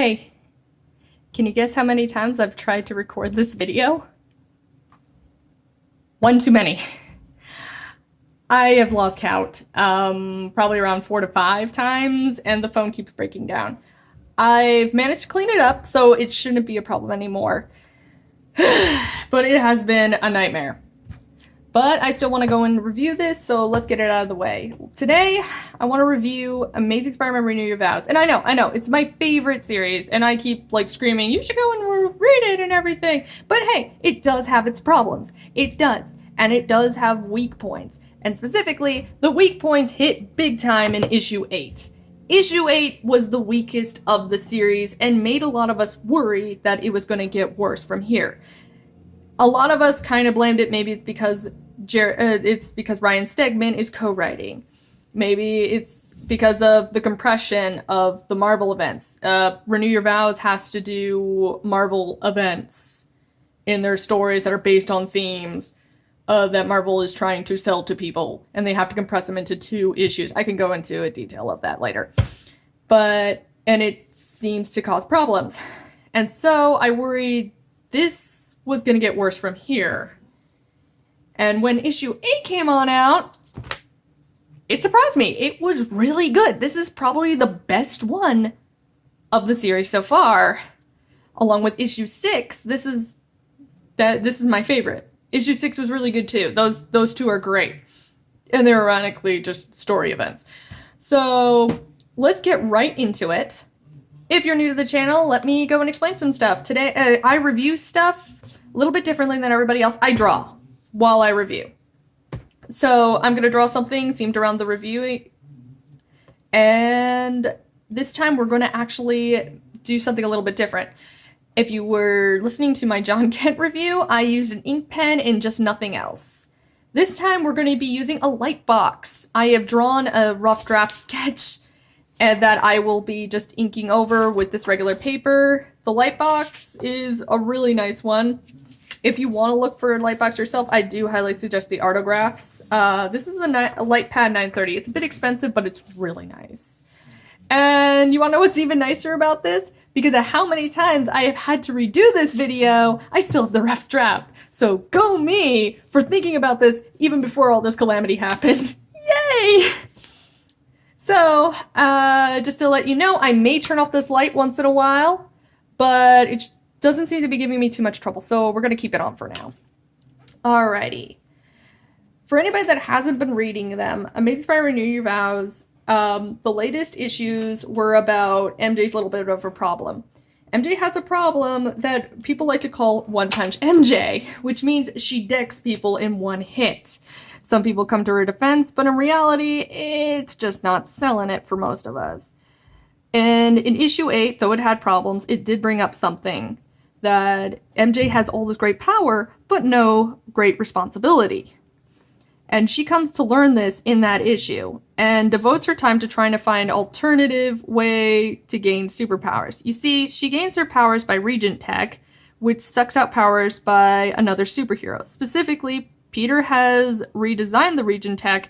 Hey, can you guess how many times I've tried to record this video? One too many. I have lost count, probably around 4 to 5 times, and the phone keeps breaking down. I've managed to clean it up, so it shouldn't be a problem anymore. But it has been a nightmare. But I still want to go and review this, so let's get it out of the way. Today, I want to review Amazing Spider-Man Renew Your Vows. And I know, it's my favorite series, and I keep, screaming, you should go and read it and everything. But hey, it does have its problems. It does. And it does have weak points. And specifically, the weak points hit big time in issue 8. Issue 8 was the weakest of the series and made a lot of us worry that it was going to get worse from here. A lot of us kind of blamed it. Maybe it's because Ryan Stegman is co-writing. Maybe it's because of the compression of the Marvel events. Renew Your Vows has to do Marvel events in their stories that are based on themes that Marvel is trying to sell to people, and they have to compress them into 2 issues. I can go into a detail of that later. And it seems to cause problems. And so I worried this was going to get worse from here. And when issue 8 came on out, it surprised me. It was really good. This is probably the best one of the series so far. Along with issue 6, this is my favorite. Issue 6 was really good too. Those 2 are great. And they're ironically just story events. So let's get right into it. If you're new to the channel, let me go and explain some stuff. Today, I review stuff a little bit differently than everybody else. I draw while I review. So I'm going to draw something themed around the review. And this time we're going to actually do something a little bit different. If you were listening to my John Kent review, I used an ink pen and just nothing else. This time we're going to be using a light box. I have drawn a rough draft sketch and that I will be just inking over with this regular paper. The light box is a really nice one. If you want to look for a light box yourself, I do highly suggest the Artographs. This is a LightPad 930. It's a bit expensive, but it's really nice. And you want to know what's even nicer about this? Because of how many times I have had to redo this video, I still have the rough draft. So go me for thinking about this even before all this calamity happened. Yay! So, just to let you know, I may turn off this light once in a while, but it doesn't seem to be giving me too much trouble, so we're going to keep it on for now. Alrighty. For anybody that hasn't been reading them, Amazing Spider-Man Renew Your Vows, the latest issues were about MJ's little bit of a problem. MJ has a problem that people like to call one-punch MJ, which means she decks people in one hit. Some people come to her defense, but in reality, it's just not selling it for most of us. And in issue 8, though it had problems, it did bring up something. That MJ has all this great power, but no great responsibility. And she comes to learn this in that issue, and devotes her time to trying to find an alternative way to gain superpowers. You see, she gains her powers by Regent Tech, which sucks out powers by another superhero. Specifically, Peter has redesigned the Regent Tech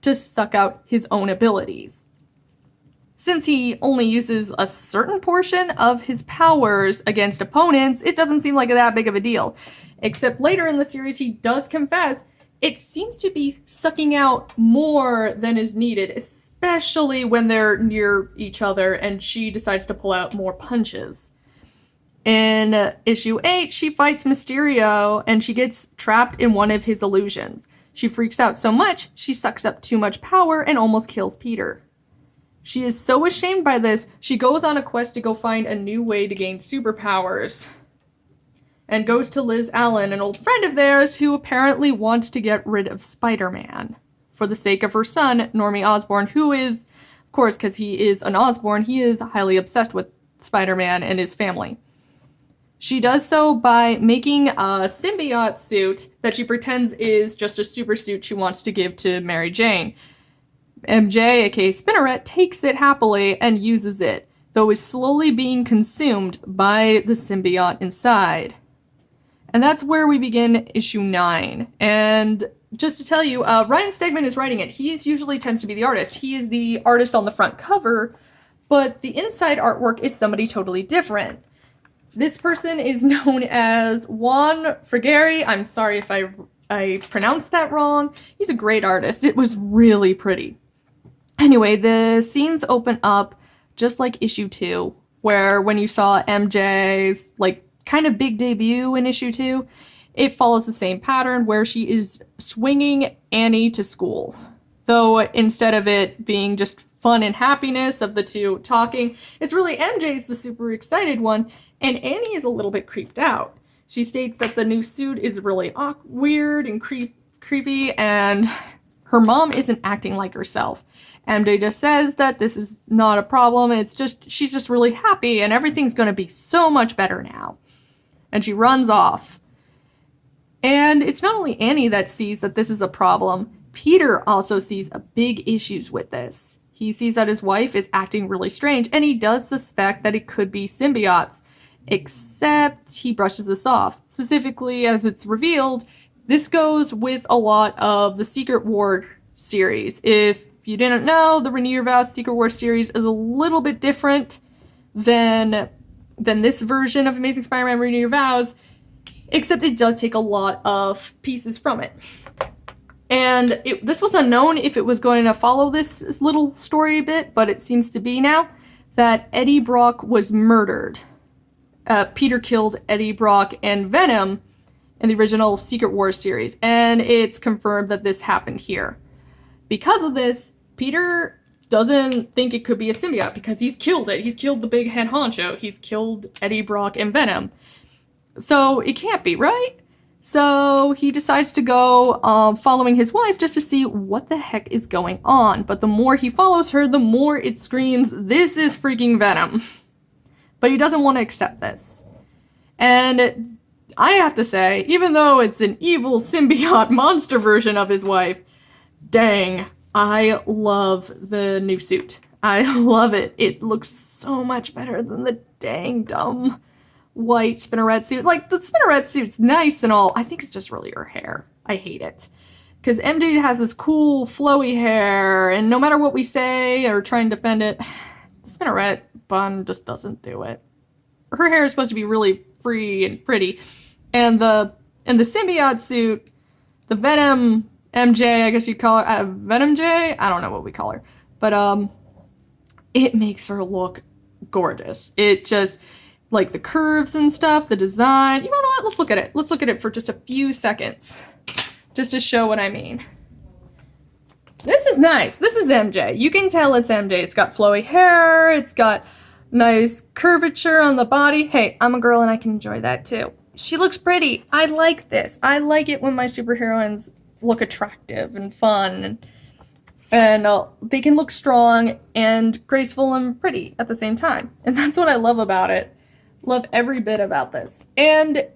to suck out his own abilities. Since he only uses a certain portion of his powers against opponents, it doesn't seem like that big of a deal. Except later in the series, he does confess it seems to be sucking out more than is needed, especially when they're near each other and she decides to pull out more punches. In issue 8, she fights Mysterio and she gets trapped in one of his illusions. She freaks out so much, she sucks up too much power and almost kills Peter. She is so ashamed by this, she goes on a quest to go find a new way to gain superpowers. And goes to Liz Allen, an old friend of theirs who apparently wants to get rid of Spider-Man. For the sake of her son, Normie Osborn, who is, of course, because he is an Osborn, he is highly obsessed with Spider-Man and his family. She does so by making a symbiote suit that she pretends is just a super suit she wants to give to Mary Jane. MJ, aka Spinneret, takes it happily and uses it, though is slowly being consumed by the symbiote inside. And that's where we begin issue 9. And just to tell you, Ryan Stegman is writing it. He usually tends to be the artist. He is the artist on the front cover but the inside artwork is somebody totally different. This person is known as Juan Frigeri. I'm sorry if I pronounced that wrong. He's a great artist. It was really pretty. Anyway, the scenes open up just like issue 2, where when you saw MJ's like kind of big debut in issue 2, it follows the same pattern where she is swinging Annie to school. Though instead of it being just fun and happiness of the two talking, it's really MJ's the super excited one, and Annie is a little bit creeped out. She states that the new suit is really weird and creepy, and her mom isn't acting like herself. MJ just says that this is not a problem, she's just really happy and everything's gonna be so much better now. And she runs off. And it's not only Annie that sees that this is a problem. Peter also sees big issues with this. He sees that his wife is acting really strange, and he does suspect that it could be symbiotes, except he brushes this off. Specifically, as it's revealed, this goes with a lot of the Secret War series. If you didn't know, the Renew Your Vows Secret War series is a little bit different than this version of Amazing Spider-Man Renew Your Vows, except it does take a lot of pieces from it. And this was unknown if it was going to follow this little story bit, but it seems to be now, that Eddie Brock was murdered. Peter killed Eddie Brock and Venom in the original Secret Wars series, and it's confirmed that this happened here. Because of this, Peter doesn't think it could be a symbiote because he's killed it. He's killed the big head honcho. He's killed Eddie Brock and Venom. So it can't be, right? So he decides to go following his wife just to see what the heck is going on. But the more he follows her, the more it screams, this is freaking Venom. But he doesn't want to accept this. And I have to say, even though it's an evil symbiote monster version of his wife, dang, I love the new suit. I love it. It looks so much better than the dang dumb white spinneret suit. Like, the spinneret suit's nice and all. I think it's just really her hair. I hate it. Because MJ has this cool, flowy hair, and no matter what we say or try and defend it, the spinneret bun just doesn't do it. Her hair is supposed to be really free and pretty. And the symbiote suit, the Venom MJ, I guess you'd call her, VenoMJ? I don't know what we call her. But, it makes her look gorgeous. It just, like, the curves and stuff, the design. You know what? Let's look at it. Let's look at it for just a few seconds. Just to show what I mean. This is nice. This is MJ. You can tell it's MJ. It's got flowy hair. It's got nice curvature on the body. Hey, I'm a girl and I can enjoy that too. She looks pretty. I like this. I like it when my superheroines look attractive and fun, and they can look strong and graceful and pretty at the same time. And that's what I love about it. Love every bit about this. And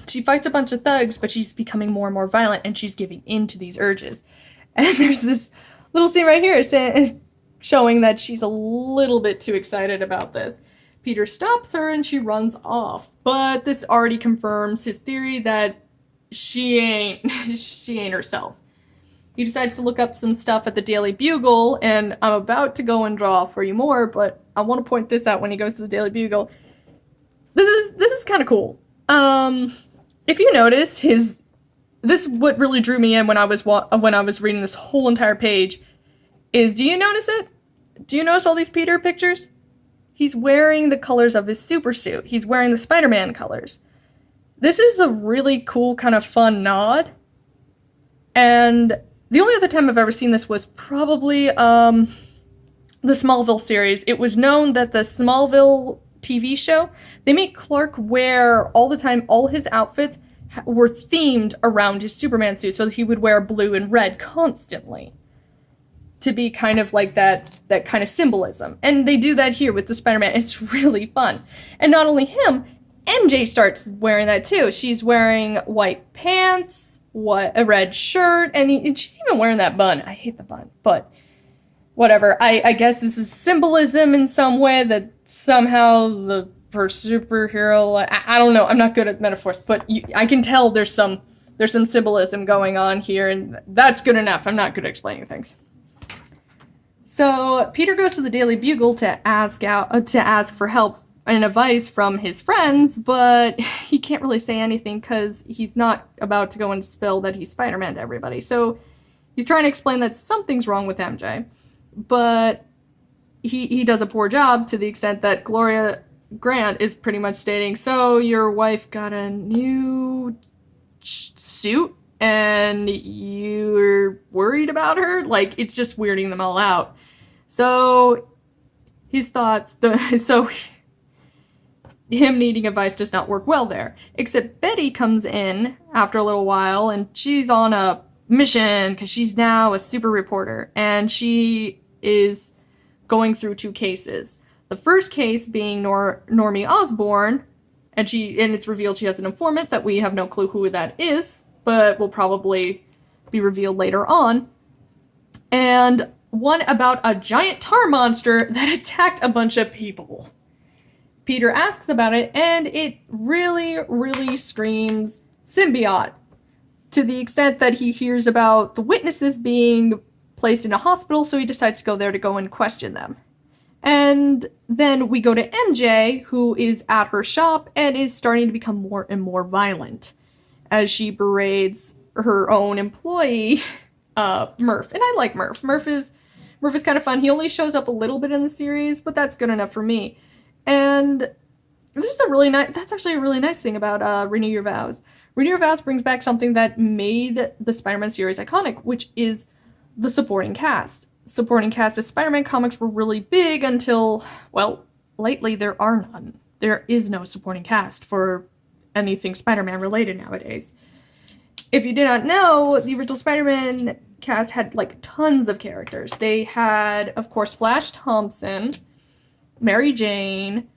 she fights a bunch of thugs, but she's becoming more and more violent, and she's giving in to these urges. And there's this little scene right here showing that she's a little bit too excited about this. Peter stops her and she runs off. But this already confirms his theory that she ain't herself. He decides to look up some stuff at the Daily Bugle, and I'm about to go and draw for you more, but I want to point this out when he goes to the Daily Bugle. This is kind of cool. If you notice, this what really drew me in when I was reading this whole entire page is, do you notice it? Do you notice all these Peter pictures? He's wearing the colors of his super suit. He's wearing the Spider-Man colors. This is a really cool kind of fun nod. And the only other time I've ever seen this was probably the Smallville series. It was known that the Smallville TV show, they make Clark wear all the time, all his outfits were themed around his Superman suit, so he would wear blue and red constantly to be kind of like that kind of symbolism. And they do that here with the Spider-Man. It's really fun. And not only him, MJ starts wearing that too. She's wearing white pants, a red shirt, and she's even wearing that bun. I hate the bun, but whatever. I guess this is symbolism in some way that somehow her superhero, I don't know. I'm not good at metaphors, but I can tell there's some symbolism going on here, and that's good enough. I'm not good at explaining things. So Peter goes to the Daily Bugle to ask for help and advice from his friends, but he can't really say anything because he's not about to go and spill that he's Spider-Man to everybody. So he's trying to explain that something's wrong with MJ, but he does a poor job to the extent that Gloria Grant is pretty much stating, so your wife got a new suit and you're worried about her? Like, it's just weirding them all out. So his thoughts, him needing advice does not work well there. Except Betty comes in after a little while, and she's on a mission because she's now a super reporter, and she is going through 2 cases. The first case being Normie Osborn, and it's revealed she has an informant that we have no clue who that is, but will probably be revealed later on. And one about a giant tar monster that attacked a bunch of people. Peter asks about it, and it really, really screams symbiote, to the extent that he hears about the witnesses being placed in a hospital, so he decides to go and question them. And then we go to MJ, who is at her shop and is starting to become more and more violent as she berates her own employee, Murph. And I like Murph. Murph is kind of fun. He only shows up a little bit in the series, but that's good enough for me. And that's actually a really nice thing about Renew Your Vows. Renew Your Vows brings back something that made the Spider-Man series iconic, which is the supporting cast. Supporting cast of Spider-Man comics were really big until, well, lately there are none. There is no supporting cast for anything Spider-Man related nowadays. If you did not know, the original Spider-Man cast had, like, tons of characters. They had, of course, Flash Thompson, Mary Jane,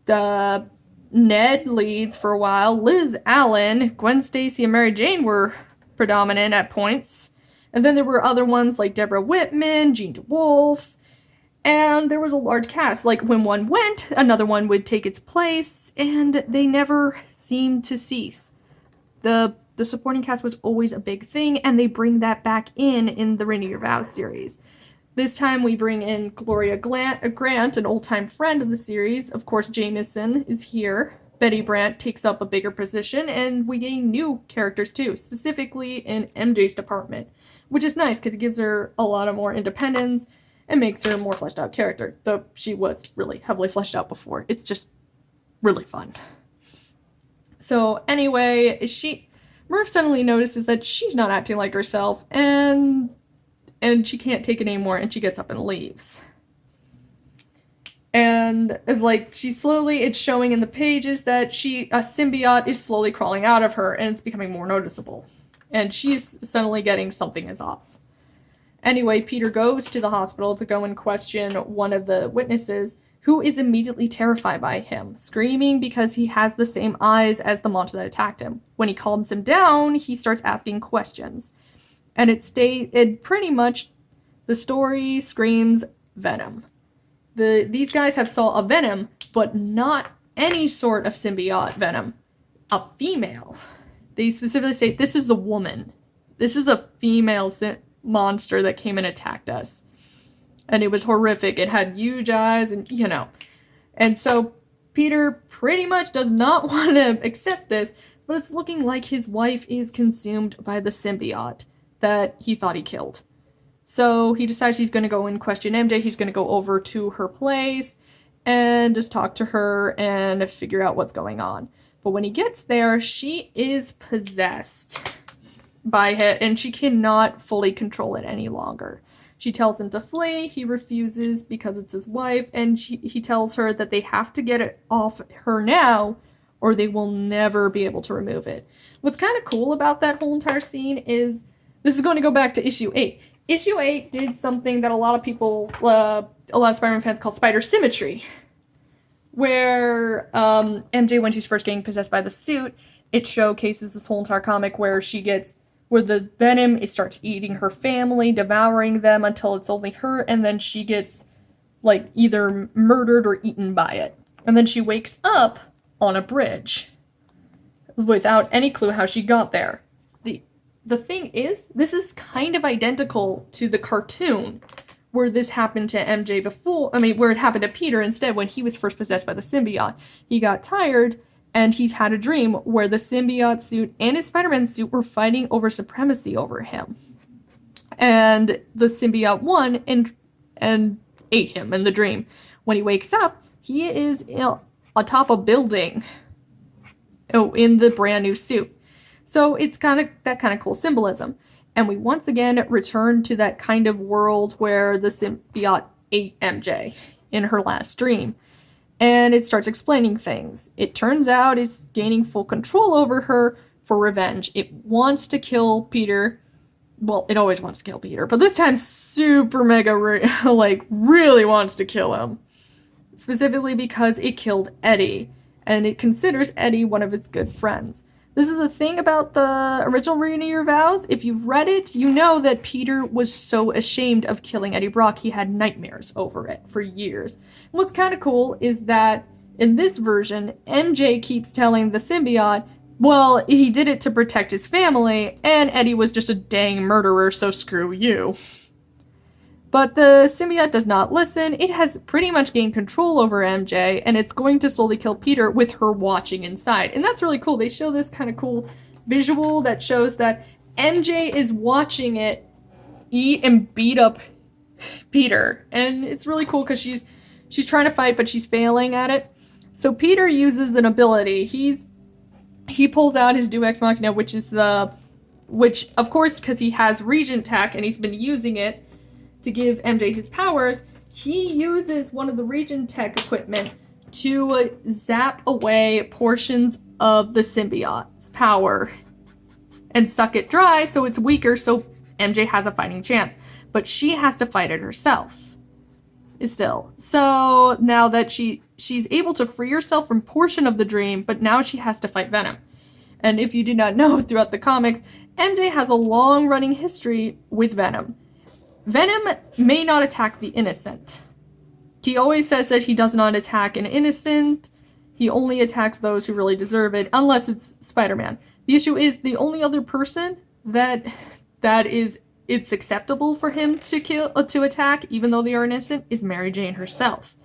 the Ned Leeds for a while, Liz Allen, Gwen Stacy, and Mary Jane were predominant at points. And then there were other ones like Deborah Whitman, Jean DeWolf, and there was a large cast. Like, when one went, another one would take its place, and they never seemed to cease. The supporting cast was always a big thing, and they bring that back in the Renew Your Vows series. This time we bring in Gloria Grant, an old-time friend of the series. Of course, Jameson is here. Betty Brant takes up a bigger position, and we gain new characters too, specifically in MJ's department, which is nice because it gives her a lot of more independence and makes her a more fleshed out character, though she was really heavily fleshed out before. It's just really fun. So anyway, Murph suddenly notices that she's not acting like herself, and she can't take it anymore, and she gets up and leaves. And, like, it's showing in the pages that a symbiote is slowly crawling out of her, and it's becoming more noticeable. And she's suddenly getting something is off. Anyway, Peter goes to the hospital to go and question one of the witnesses, who is immediately terrified by him, screaming because he has the same eyes as the monster that attacked him. When he calms him down, he starts asking questions. And it pretty much, the story screams Venom. These guys have saw a Venom, but not any sort of symbiote Venom. A female. They specifically say, this is a woman. This is a female monster that came and attacked us. And it was horrific. It had huge eyes and, And so Peter pretty much does not want to accept this, but it's looking like his wife is consumed by the symbiote that he thought he killed. So he decides he's going to go and question MJ. He's going to go over to her place and just talk to her and figure out what's going on. But when he gets there, she is possessed by it, and she cannot fully control it any longer. She tells him to flee. He refuses because it's his wife, and he tells her that they have to get it off her now, or they will never be able to remove it. What's kind of cool about that whole entire scene is, this is going to go back to issue 8. Issue 8 did something that a lot of people, a lot of Spider-Man fans call spider symmetry, where MJ, when she's first getting possessed by the suit, it showcases this whole entire comic where the venom starts eating her family, devouring them until it's only her, and then she gets, like, either murdered or eaten by it. And then she wakes up on a bridge without any clue how she got there. The thing is, this is kind of identical to the cartoon, where this happened to MJ before, where it happened to Peter instead when he was first possessed by the symbiote. He got tired and he had a dream where the symbiote suit and his Spider-Man suit were fighting over supremacy over him. And the symbiote won and ate him in the dream. When he wakes up, he is atop a building in the brand new suit. So it's that kind of cool symbolism. And we once again return to that kind of world where the symbiote ate MJ in her last dream. And it starts explaining things. It turns out it's gaining full control over her for revenge. It wants to kill Peter. Well, it always wants to kill Peter, but this time super mega, really wants to kill him. Specifically because it killed Eddie, and it considers Eddie one of its good friends. This is the thing about the original Renew Your Vows. If you've read it, you know that Peter was so ashamed of killing Eddie Brock, he had nightmares over it for years. And what's kind of cool is that in this version, MJ keeps telling the symbiote, well, he did it to protect his family, and Eddie was just a dang murderer, so screw you. But the symbiote does not listen. It has pretty much gained control over MJ, and it's going to slowly kill Peter with her watching inside. And that's really cool. They show this kind of cool visual that shows that MJ is watching it eat and beat up Peter. And it's really cool because she's trying to fight, but she's failing at it. So Peter uses an ability. He pulls out his Deus Ex Machina, which, of course, because he has Regent Tech, and he's been using it to give MJ his powers, he uses one of the Regent Tech equipment to zap away portions of the symbiote's power and suck it dry so it's weaker, so MJ has a fighting chance. But she has to fight it herself still. So now that she's able to free herself from portion of the dream, but now she has to fight Venom. And if you did not know, throughout the comics, MJ has a long-running history with Venom. Venom may not attack the innocent. He always says that he does not attack an innocent. He only attacks those who really deserve it, unless it's Spider-Man. The issue is the only other person that it's acceptable for him to attack, even though they are innocent, is Mary Jane herself.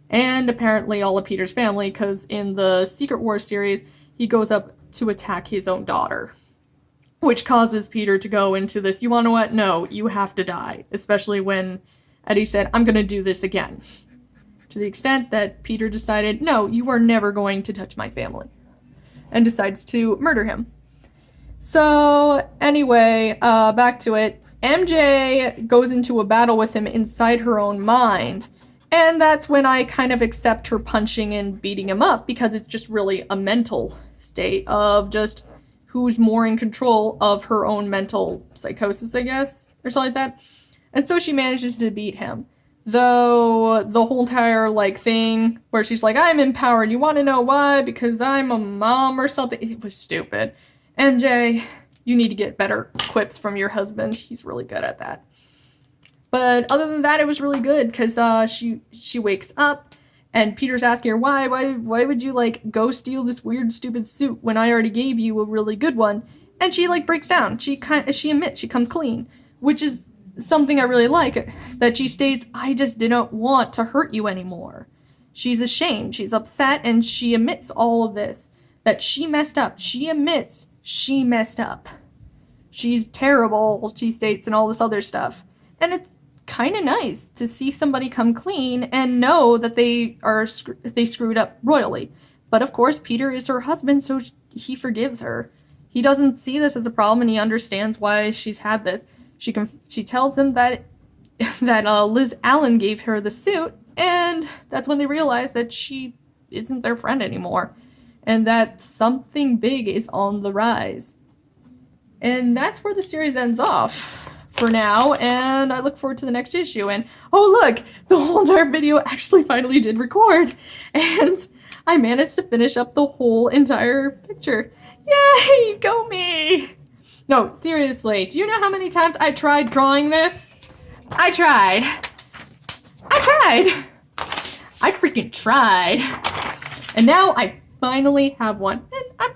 And apparently all of Peter's family, because in the Secret Wars series, he goes up to attack his own daughter. Which causes Peter to go into this, you wanna know what? No, you have to die. Especially when Eddie said, I'm gonna do this again. To the extent that Peter decided, no, you are never going to touch my family. And decides to murder him. So, anyway, back to it. MJ goes into a battle with him inside her own mind. And that's when I kind of accept her punching and beating him up, because it's just really a mental state of just who's more in control of her own mental psychosis, I guess, or something like that. And so she manages to beat him. Though the whole entire, thing where she's like, I'm empowered, you want to know why? Because I'm a mom or something. It was stupid. MJ, you need to get better quips from your husband. He's really good at that. But other than that, it was really good, because she wakes up, and Peter's asking her, why would you, go steal this weird, stupid suit when I already gave you a really good one? And she, breaks down. She admits, she comes clean, which is something I really like, that she states, I just didn't want to hurt you anymore. She's ashamed, she's upset, and she admits all of this, that she messed up. She admits she messed up. She's terrible, she states, and all this other stuff. And it's kind of nice to see somebody come clean and know that they screwed up royally. But of course, Peter is her husband, so he forgives her. He doesn't see this as a problem, and he understands why she's had this. She tells him that Liz Allen gave her the suit, and that's when they realize that she isn't their friend anymore, and that something big is on the rise. And that's where the series ends off for now, and I look forward to the next issue. And oh look, the whole entire video actually finally did record, and I managed to finish up the whole entire picture. Yay, go me! No, seriously, do you know how many times I tried drawing this? I freaking tried. And now I finally have one, and I'm